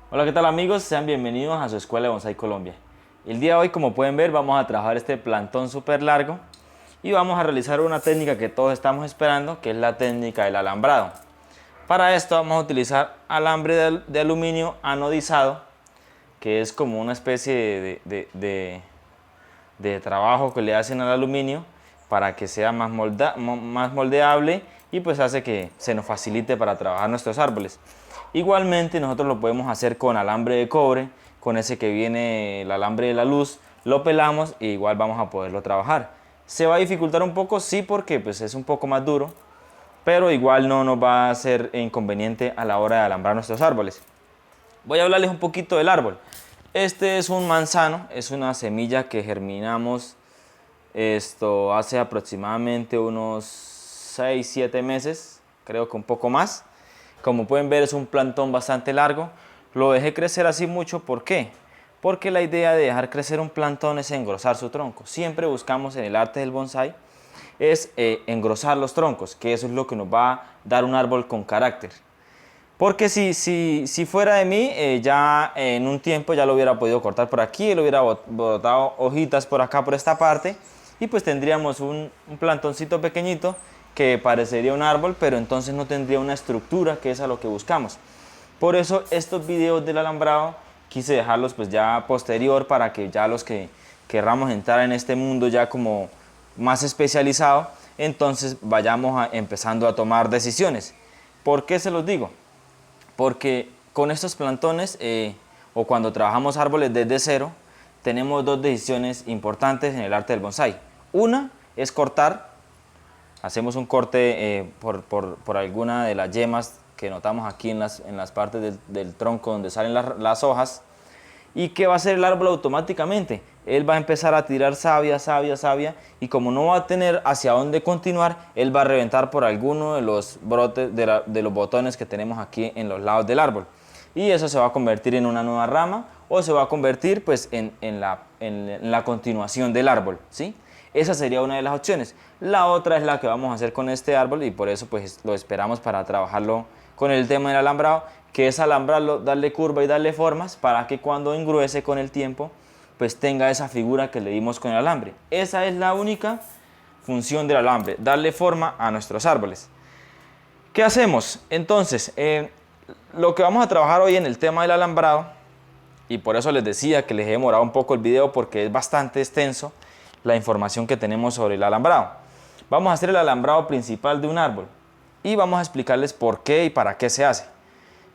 Hola, ¿qué tal amigos? Sean bienvenidos a su Escuela de Bonsai Colombia. El día de hoy, como pueden ver, vamos a trabajar este plantón súper largo y vamos a realizar una técnica que todos estamos esperando, que es la técnica del alambrado. Para esto vamos a utilizar alambre de aluminio anodizado, que es como una especie de trabajo que le hacen al aluminio para que sea más moldeable y pues hace que se nos facilite para trabajar nuestros árboles. Igualmente nosotros lo podemos hacer con alambre de cobre, con ese que viene el alambre de la luz, lo pelamos e igual vamos a poderlo trabajar. Se va a dificultar un poco, sí, porque pues es un poco más duro, pero igual no nos va a ser inconveniente a la hora de alambrar nuestros árboles. Voy a hablarles un poquito del árbol. Este es un manzano, es una semilla que germinamos hace aproximadamente unos 6-7 meses, creo que un poco más. Como pueden ver, es un plantón bastante largo. Lo dejé crecer así mucho, ¿por qué? Porque la idea de dejar crecer un plantón es engrosar su tronco. Siempre buscamos en el arte del bonsai es engrosar los troncos, que eso es lo que nos va a dar un árbol con carácter. Porque si fuera de mí, ya en un tiempo ya lo hubiera podido cortar por aquí, lo hubiera botado hojitas por acá, por esta parte, y pues tendríamos un plantoncito pequeñito que parecería un árbol, pero entonces no tendría una estructura, que es a lo que buscamos. Por eso estos videos del alambrado quise dejarlos pues ya posterior, para que ya los que querramos entrar en este mundo ya como más especializado, entonces vayamos empezando a tomar decisiones. ¿Por qué se los digo? Porque con estos plantones o cuando trabajamos árboles desde cero, tenemos dos decisiones importantes en el arte del bonsai. Una es cortar, hacemos un corte por alguna de las yemas que notamos aquí en las partes del tronco donde salen las hojas. ¿Y qué va a hacer el árbol automáticamente? Él va a empezar a tirar savia, savia, savia, y como no va a tener hacia dónde continuar, él va a reventar por alguno de los brotes, de los botones que tenemos aquí en los lados del árbol. Y eso se va a convertir en una nueva rama o se va a convertir pues en la continuación del árbol, ¿sí? Esa sería una de las opciones. La otra es la que vamos a hacer con este árbol y por eso pues lo esperamos para trabajarlo con el tema del alambrado, que es alambrarlo, darle curva y darle formas para que cuando engruese con el tiempo pues tenga esa figura que le dimos con el alambre. Esa es la única función del alambre, darle forma a nuestros árboles. ¿Qué hacemos? Entonces, lo que vamos a trabajar hoy en el tema del alambrado, y por eso les decía que les he demorado un poco el video porque es bastante extenso la información que tenemos sobre el alambrado. Vamos a hacer el alambrado principal de un árbol y vamos a explicarles por qué y para qué se hace.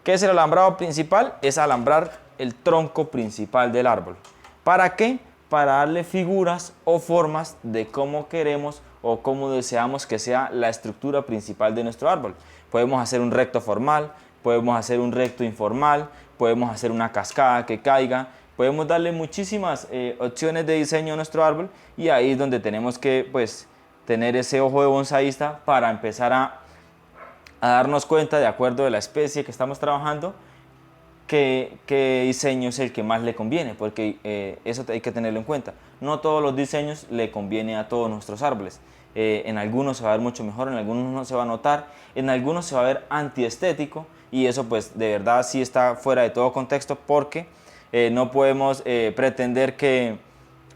¿Qué es el alambrado principal? Es alambrar el tronco principal del árbol. ¿Para qué? Para darle figuras o formas de cómo queremos o cómo deseamos que sea la estructura principal de nuestro árbol. Podemos hacer un recto formal, podemos hacer un recto informal, podemos hacer una cascada que caiga, podemos darle muchísimas opciones de diseño a nuestro árbol, y ahí es donde tenemos que pues tener ese ojo de bonsaísta para empezar a darnos cuenta, de acuerdo de la especie que estamos trabajando, qué diseño es el que más le conviene, porque eso hay que tenerlo en cuenta. No todos los diseños le conviene a todos nuestros árboles. En algunos se va a ver mucho mejor, en algunos no se va a notar, en algunos se va a ver antiestético, y eso pues de verdad sí está fuera de todo contexto, porque no podemos pretender que,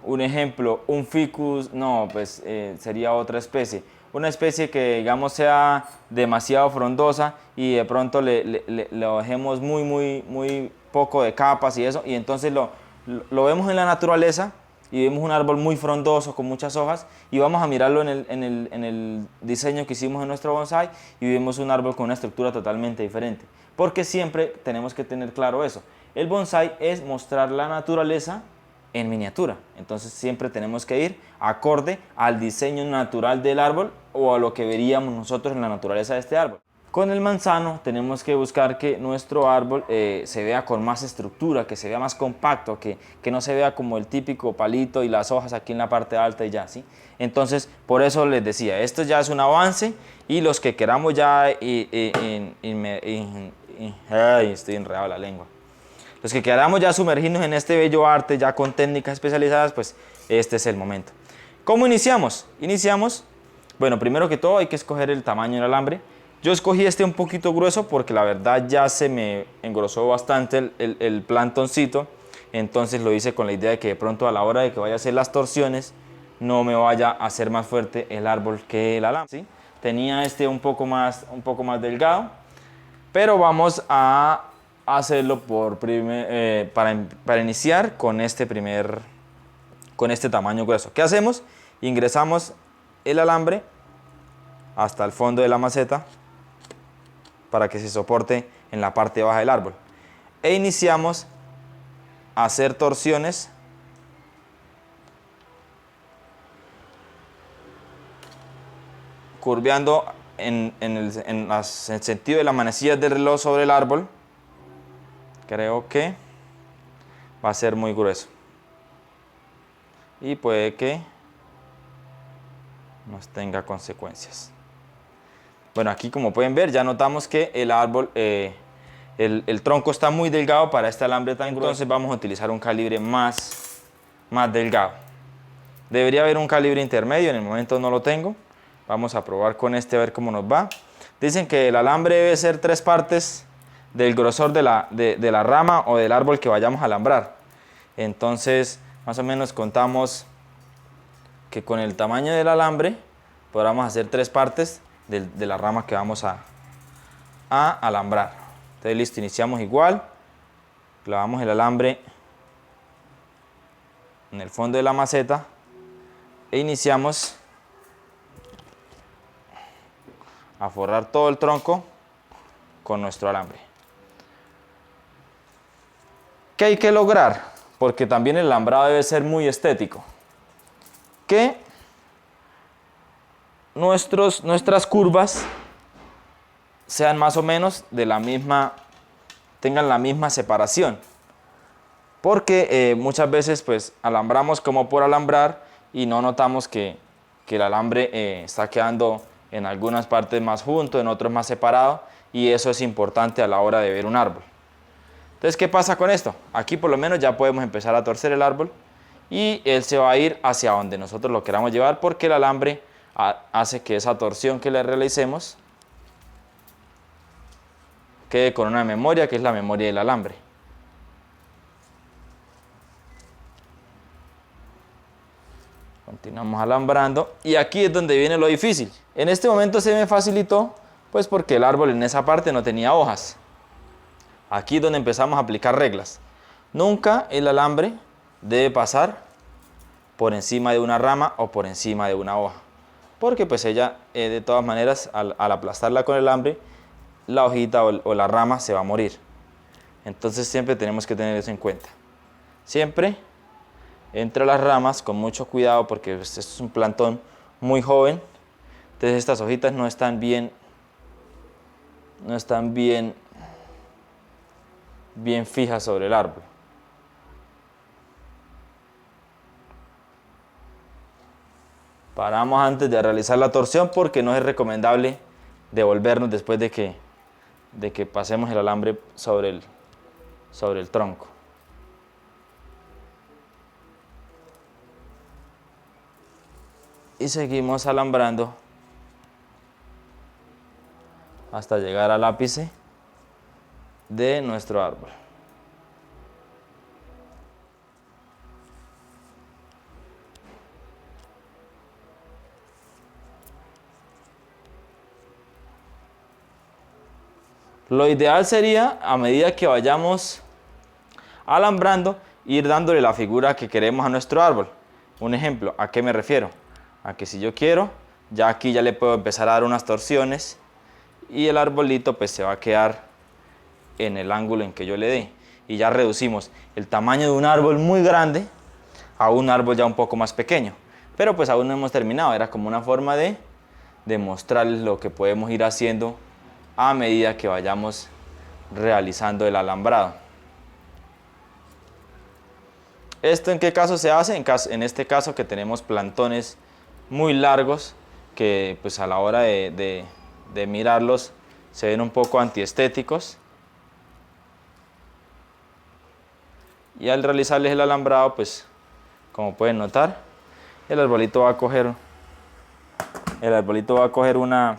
un ejemplo, un ficus, no, pues sería otra especie. Una especie que digamos sea demasiado frondosa y de pronto lo dejemos muy poco de capas y eso, y entonces lo vemos en la naturaleza y vemos un árbol muy frondoso con muchas hojas, y vamos a mirarlo en el diseño que hicimos en nuestro bonsai y vemos un árbol con una estructura totalmente diferente, porque siempre tenemos que tener claro eso. El bonsai es mostrar la naturaleza en miniatura, entonces siempre tenemos que ir acorde al diseño natural del árbol o a lo que veríamos nosotros en la naturaleza de este árbol. Con el manzano tenemos que buscar que nuestro árbol se vea con más estructura, que se vea más compacto, que no se vea como el típico palito y las hojas aquí en la parte alta y ya, ¿sí? Entonces, por eso les decía, esto ya es un avance, y los que queramos ya, ay, estoy enredado la lengua. Los que queramos ya sumergirnos en este bello arte, ya con técnicas especializadas, pues este es el momento. ¿Cómo iniciamos? Bueno, primero que todo hay que escoger el tamaño del alambre. Yo escogí este un poquito grueso porque la verdad ya se me engrosó bastante el plantoncito. Entonces lo hice con la idea de que de pronto a la hora de que vaya a hacer las torsiones no me vaya a hacer más fuerte el árbol que el alambre, ¿sí? Tenía este un poco más delgado, pero vamos a hacerlo para iniciar con este tamaño grueso. ¿Qué hacemos? Ingresamos el alambre hasta el fondo de la maceta para que se soporte en la parte baja del árbol. E iniciamos a hacer torsiones curveando en el sentido de las manecillas del reloj sobre el árbol. Creo que va a ser muy grueso y puede que nos tenga consecuencias. Bueno, aquí como pueden ver ya notamos que el árbol, el tronco está muy delgado para este alambre tan grueso. Entonces vamos a utilizar un calibre más delgado. Debería haber un calibre intermedio, en el momento no lo tengo. Vamos a probar con este a ver cómo nos va. Dicen que el alambre debe ser 3 partes del grosor de la rama o del árbol que vayamos a alambrar. Entonces más o menos contamos que con el tamaño del alambre podamos hacer 3 partes de la rama que vamos a alambrar. Entonces listo, iniciamos igual, clavamos el alambre en el fondo de la maceta e iniciamos a forrar todo el tronco con nuestro alambre. ¿Qué hay que lograr? Porque también el alambrado debe ser muy estético. Que nuestras curvas sean más o menos tengan la misma separación. Porque muchas veces pues alambramos como por alambrar y no notamos que el alambre está quedando en algunas partes más junto, en otros más separado, y eso es importante a la hora de ver un árbol. Entonces, ¿qué pasa con esto? Aquí por lo menos ya podemos empezar a torcer el árbol y él se va a ir hacia donde nosotros lo queramos llevar, porque el alambre hace que esa torsión que le realicemos quede con una memoria, que es la memoria del alambre. Continuamos alambrando y aquí es donde viene lo difícil. En este momento se me facilitó pues porque el árbol en esa parte no tenía hojas. Aquí es donde empezamos a aplicar reglas. Nunca el alambre debe pasar por encima de una rama o por encima de una hoja, porque pues ella de todas maneras al aplastarla con el alambre, la hojita o la rama se va a morir. Entonces siempre tenemos que tener eso en cuenta. Siempre entre las ramas con mucho cuidado, porque pues, esto es un plantón muy joven. Entonces estas hojitas no están bien fijas sobre el árbol. Paramos antes de realizar la torsión porque no es recomendable devolvernos después de que pasemos el alambre sobre el tronco. Y seguimos alambrando hasta llegar al ápice de nuestro árbol. Lo ideal sería, a medida que vayamos alambrando, ir dándole la figura que queremos a nuestro árbol. Un ejemplo, ¿a qué me refiero? A que si yo quiero, ya aquí ya le puedo empezar a dar unas torsiones y el arbolito pues se va a quedar en el ángulo en que yo le dé. Y ya reducimos el tamaño de un árbol muy grande a un árbol ya un poco más pequeño. Pero pues aún no hemos terminado, era como una forma de mostrarles lo que podemos ir haciendo a medida que vayamos realizando el alambrado. ¿Esto en qué caso se hace? En este caso que tenemos plantones muy largos que pues a la hora de mirarlos se ven un poco antiestéticos, y al realizarles el alambrado pues como pueden notar el arbolito va a coger una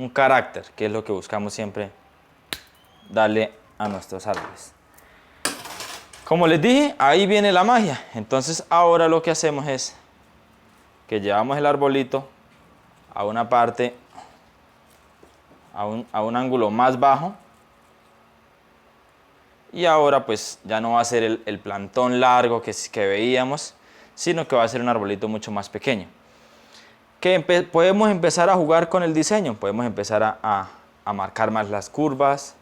un carácter, que es lo que buscamos siempre darle a nuestros árboles. Como les dije, ahí viene la magia. Entonces ahora lo que hacemos es que llevamos el arbolito a una parte, a un ángulo más bajo. Y ahora pues ya no va a ser el plantón largo que veíamos, sino que va a ser un arbolito mucho más pequeño. Podemos empezar a jugar con el diseño, podemos empezar a marcar más las curvas,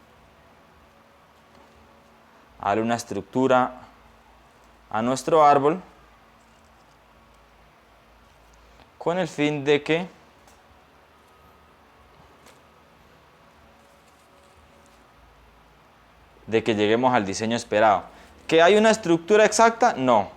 a darle una estructura a nuestro árbol, con el fin de que lleguemos al diseño esperado. ¿Que hay una estructura exacta? No.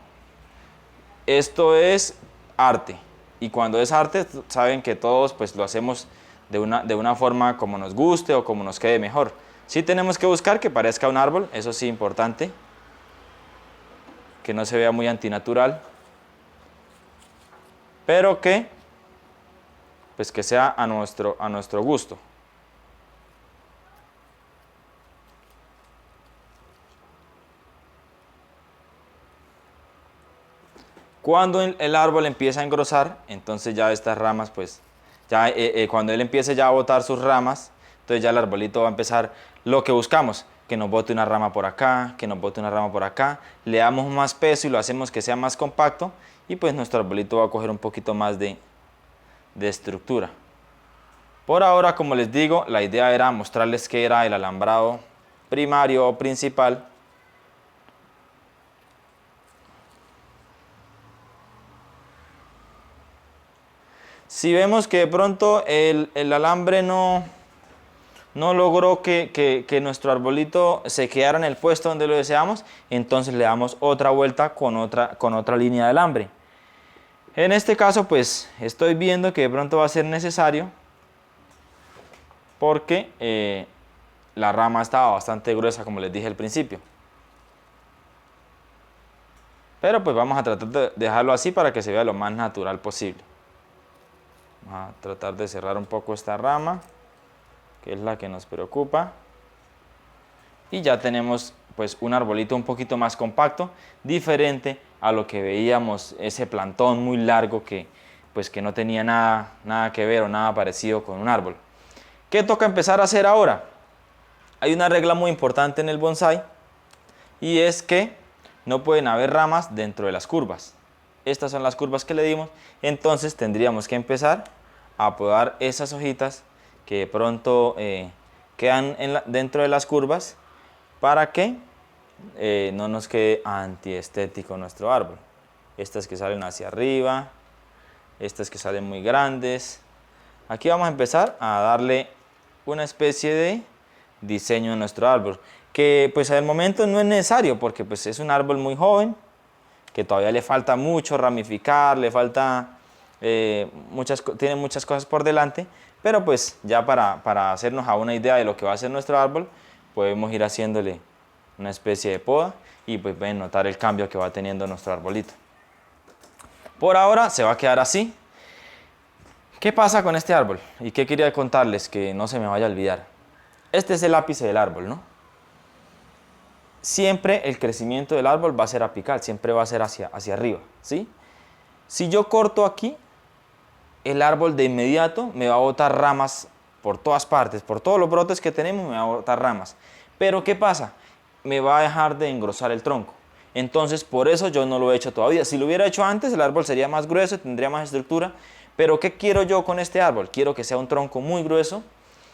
Esto es arte. Y cuando es arte, saben que todos pues lo hacemos de una forma como nos guste o como nos quede mejor. Sí tenemos que buscar que parezca un árbol, eso sí importante. Que no se vea muy antinatural. Pero que sea a nuestro gusto. Cuando el árbol empieza a engrosar, entonces ya estas ramas, pues, cuando él empiece ya a botar sus ramas, entonces ya el arbolito va a empezar lo que buscamos, que nos bote una rama por acá, que nos bote una rama por acá, le damos más peso y lo hacemos que sea más compacto, y pues nuestro arbolito va a coger un poquito más de estructura. Por ahora, como les digo, la idea era mostrarles qué era el alambrado primario o principal. Si vemos que de pronto el alambre no logró que nuestro arbolito se quedara en el puesto donde lo deseamos, entonces le damos otra vuelta con otra línea de alambre. En este caso, pues estoy viendo que de pronto va a ser necesario porque la rama estaba bastante gruesa, como les dije al principio. Pero pues vamos a tratar de dejarlo así para que se vea lo más natural posible. Vamos a tratar de cerrar un poco esta rama, que es la que nos preocupa. Y ya tenemos pues un arbolito un poquito más compacto, diferente a lo que veíamos, ese plantón muy largo que no tenía nada que ver o nada parecido con un árbol. ¿Qué toca empezar a hacer ahora? Hay una regla muy importante en el bonsái, y es que no pueden haber ramas dentro de las curvas. Estas son las curvas que le dimos, entonces tendríamos que empezar a podar esas hojitas que de pronto quedan dentro de las curvas para que no nos quede antiestético nuestro árbol. Estas que salen hacia arriba, estas que salen muy grandes. Aquí vamos a empezar a darle una especie de diseño a nuestro árbol, que pues al momento no es necesario porque pues es un árbol muy joven, que todavía le falta mucho ramificar, le falta tiene muchas cosas por delante, pero pues ya para hacernos a una idea de lo que va a ser nuestro árbol, podemos ir haciéndole una especie de poda y pues pueden notar el cambio que va teniendo nuestro arbolito. Por ahora se va a quedar así. ¿Qué pasa con este árbol? ¿Y qué quería contarles que no se me vaya a olvidar? Este es el ápice del árbol, ¿no? Siempre el crecimiento del árbol va a ser apical, siempre va a ser hacia arriba, ¿sí? Si yo corto aquí, el árbol de inmediato me va a botar ramas por todas partes, por todos los brotes que tenemos me va a botar ramas. Pero ¿qué pasa? Me va a dejar de engrosar el tronco. Entonces por eso yo no lo he hecho todavía. Si lo hubiera hecho antes, el árbol sería más grueso, tendría más estructura. Pero ¿qué quiero yo con este árbol? Quiero que sea un tronco muy grueso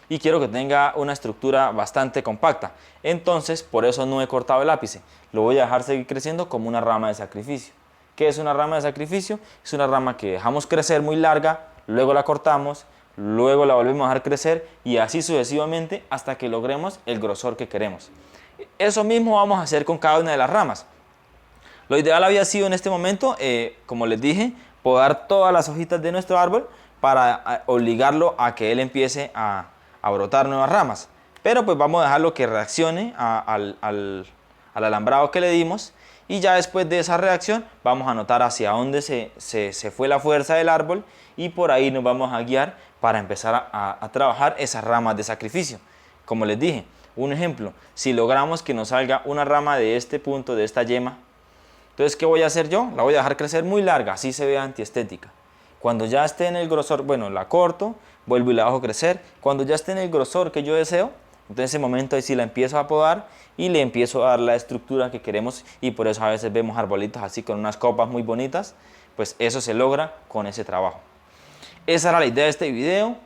y quiero que tenga una estructura bastante compacta. Entonces por eso no he cortado el ápice. Lo voy a dejar seguir creciendo como una rama de sacrificio. ¿Qué es una rama de sacrificio? Es una rama que dejamos crecer muy larga, luego la cortamos, luego la volvemos a dejar crecer y así sucesivamente hasta que logremos el grosor que queremos. Eso mismo vamos a hacer con cada una de las ramas. Lo ideal había sido en este momento, como les dije, podar todas las hojitas de nuestro árbol para obligarlo a que él empiece a brotar nuevas ramas. Pero pues vamos a dejarlo que reaccione al alambrado que le dimos. Y ya después de esa reacción vamos a notar hacia dónde se fue la fuerza del árbol y por ahí nos vamos a guiar para empezar a trabajar esas ramas de sacrificio. Como les dije, un ejemplo, si logramos que nos salga una rama de este punto, de esta yema, entonces, ¿qué voy a hacer yo? La voy a dejar crecer muy larga, así se ve antiestética. Cuando ya esté en el grosor, bueno, la corto, vuelvo y la dejo crecer. Cuando ya esté en el grosor que yo deseo, entonces en ese momento ahí sí la empiezo a podar y le empiezo a dar la estructura que queremos, y por eso a veces vemos arbolitos así con unas copas muy bonitas, pues eso se logra con ese trabajo. Esa era la idea de este video.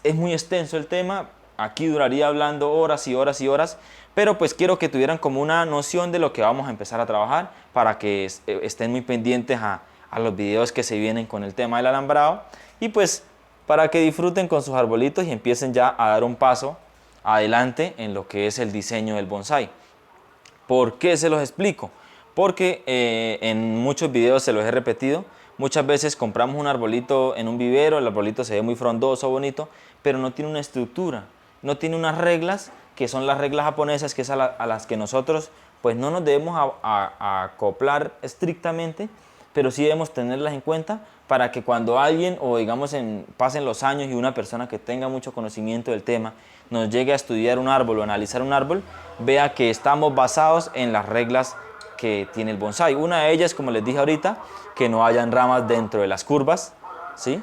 Es muy extenso el tema, aquí duraría hablando horas y horas y horas, pero pues quiero que tuvieran como una noción de lo que vamos a empezar a trabajar, para que estén muy pendientes a los videos que se vienen con el tema del alambrado, y pues para que disfruten con sus arbolitos y empiecen ya a dar un paso adelante en lo que es el diseño del bonsái. ¿Por qué se los explico? Porque en muchos videos se los he repetido. Muchas veces compramos un arbolito en un vivero, el arbolito se ve muy frondoso, bonito, pero no tiene una estructura, no tiene unas reglas que son las reglas japonesas, que es a las que nosotros pues no nos debemos acoplar estrictamente, pero sí debemos tenerlas en cuenta para que cuando alguien, o digamos pasen los años y una persona que tenga mucho conocimiento del tema nos llegue a estudiar un árbol o analizar un árbol, vea que estamos basados en las reglas que tiene el bonsái. Una de ellas, como les dije ahorita, que no hayan ramas dentro de las curvas, ¿sí?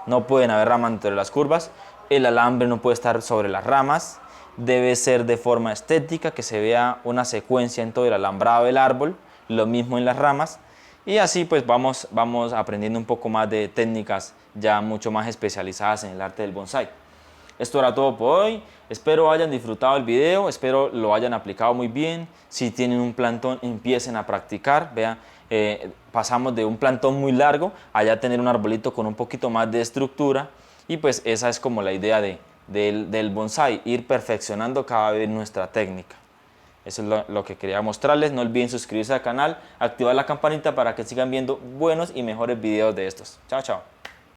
No pueden haber ramas dentro de las curvas. El alambre no puede estar sobre las ramas. Debe ser de forma estética, que se vea una secuencia en todo el alambrado del árbol, lo mismo en las ramas. Y así pues vamos aprendiendo un poco más de técnicas ya mucho más especializadas en el arte del bonsái. Esto era todo por hoy. Espero hayan disfrutado el video, espero lo hayan aplicado muy bien. Si tienen un plantón, empiecen a practicar. Vean, pasamos de un plantón muy largo a ya tener un arbolito con un poquito más de estructura, y pues esa es como la idea del bonsái, ir perfeccionando cada vez nuestra técnica. Eso es lo que quería mostrarles. No olviden suscribirse al canal, activar la campanita para que sigan viendo buenos y mejores videos de estos. Chao, chao.